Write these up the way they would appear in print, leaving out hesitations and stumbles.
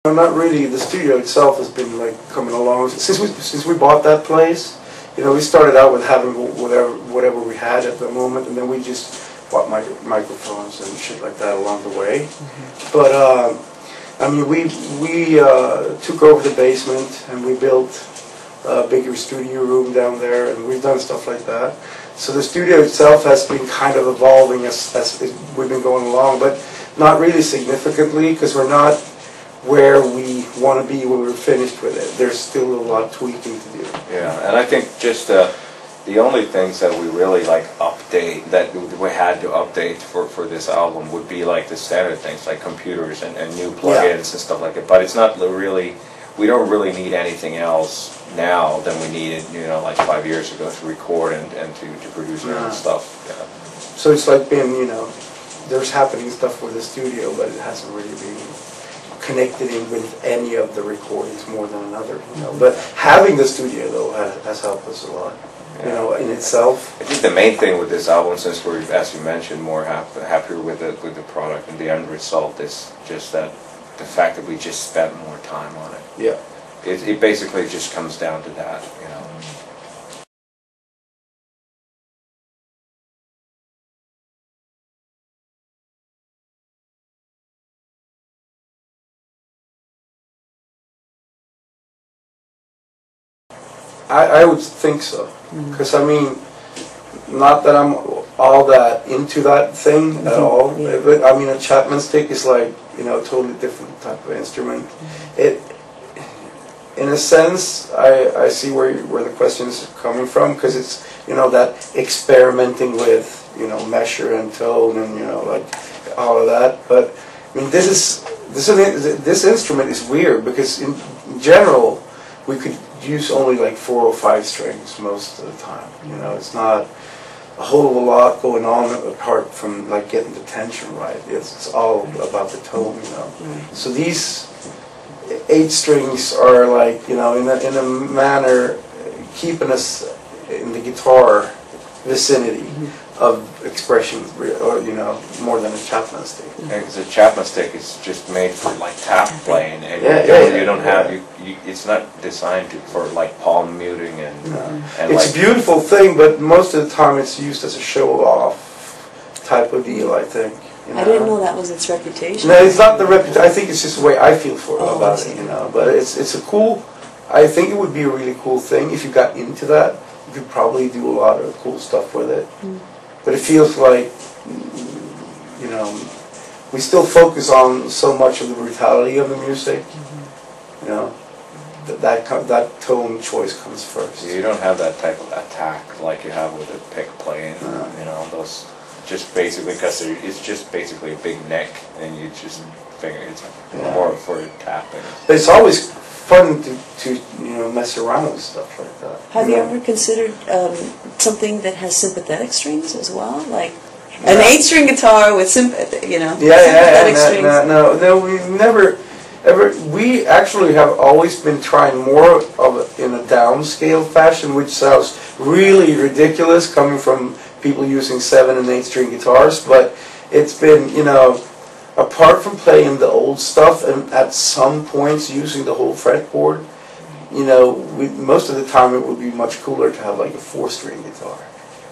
No, not really. The studio itself has been like coming along since we bought that place. You know, we started out with having whatever we had at the moment, and then we just bought microphones and shit like that along the way. But I mean, we took over the basement and we built a bigger studio room down there, and we've done stuff like that. So the studio itself has been kind of evolving as we've been going along, but not really significantly, because we're not where we want to be when we're finished with it. There's still a lot of tweaking to do. Yeah, and I think just the only things that we really like update, that we had to update for this album would be like the standard things like computers and new plugins and stuff like that. But it's not really, we don't really need anything else now than we needed, you know, like 5 years ago to record and to produce our own stuff. Yeah. So it's like being, you know, there's happening stuff with the studio, but it hasn't really been connected in with any of the recordings more than another, you know. But having the studio though has helped us a lot, you know, in itself. I think the main thing with this album, since we're, as you mentioned, more happier with the product and the end result, is just that the fact that we just spent more time on it. Yeah. It basically just comes down to that, you know. I would think so, because I mean, not that I'm all that into that thing at all, but I mean, a Chapman stick is like, you know, a totally different type of instrument. It, in a sense, I see where the question is coming from, because it's, you know, that experimenting with, you know, measure and tone and, you know, like all of that. But I mean, this instrument is weird, because in general we could use only like 4 or 5 strings most of the time. You know, it's not a whole lot going on apart from like getting the tension right. It's all about the tone, you know. So these 8 strings are like, you know, in a manner keeping us in the guitar vicinity of expression, or, you know, more than a Chapman stick. Because a Chapman stick is just made for like tap playing, and you don't have it's not designed for like palm muting and. It's like a beautiful thing, but most of the time it's used as a show-off type of deal, I think. You know? I didn't know that was its reputation. No, it's not the reputation. I think it's just the way I feel about it, you know. But it's a cool. I think it would be a really cool thing if you got into that. You could probably do a lot of cool stuff with it. But it feels like, you know, we still focus on so much of the brutality of the music. You know, that tone choice comes first. You don't have that type of attack like you have with a pick playing. You know, those just basically, because it's just basically a big neck, and you just figure it's more for tapping. But it's always fun to you know, mess around with stuff like that. Have you ever considered something that has sympathetic strings as well, like an 8-string guitar with sympathetic strings? No, we've never ever. We actually have always been trying more of it in a downscale fashion, which sounds really ridiculous coming from people using 7- and 8-string guitars, but it's been, you know, apart from playing the old stuff and at some points using the whole fretboard, you know, most of the time it would be much cooler to have like a 4-string guitar,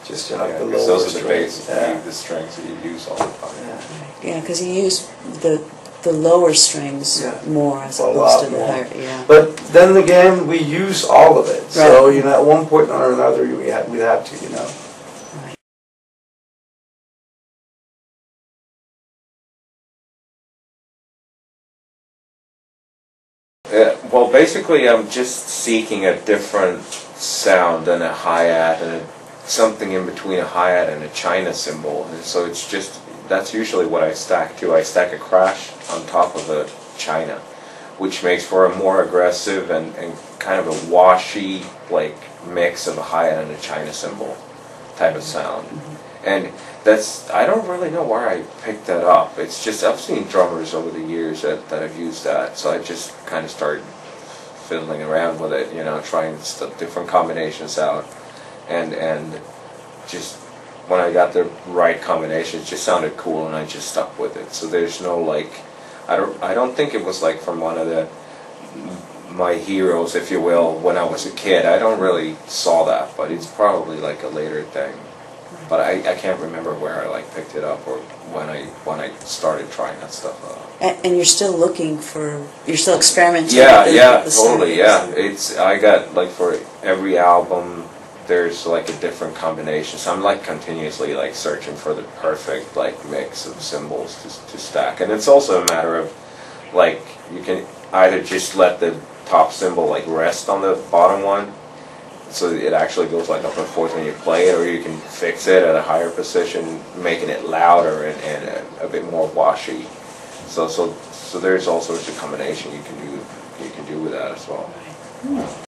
just to have the lower those are strings. the strings that you use all the time. Yeah, because you use the lower strings more as opposed to the higher. Yeah. But then again, we use all of it. So you know, at one point or another, we'd have to, you know. Well, basically, I'm just seeking a different sound than a hi-hat and something in between a hi-hat and a China cymbal. And so it's just, that's usually what I stack to. I stack a crash on top of a China, which makes for a more aggressive and kind of a washy like mix of a hi-hat and a China cymbal type of sound. And that's, I don't really know where I picked that up. It's just, I've seen drummers over the years that have used that, so I just kind of started fiddling around with it, you know, trying different combinations out, and just when I got the right combination, it just sounded cool, and I just stuck with it. So there's no like, I don't think it was like from one of my heroes, if you will, when I was a kid. I don't really saw that, but it's probably like a later thing. But I can't remember where I like picked it up or when I started trying that stuff out. And you're still looking for, you're still experimenting. Yeah, with yeah, the totally, sounds. yeah. I got like for every album, there's like a different combination. So I'm like continuously like searching for the perfect like mix of cymbals to stack. And it's also a matter of like you can either just let the top cymbal like rest on the bottom one, so it actually goes like up and forth when you play it, or you can fix it at a higher position, making it louder and a bit more washy. So there's all sorts of combination you can do with that as well.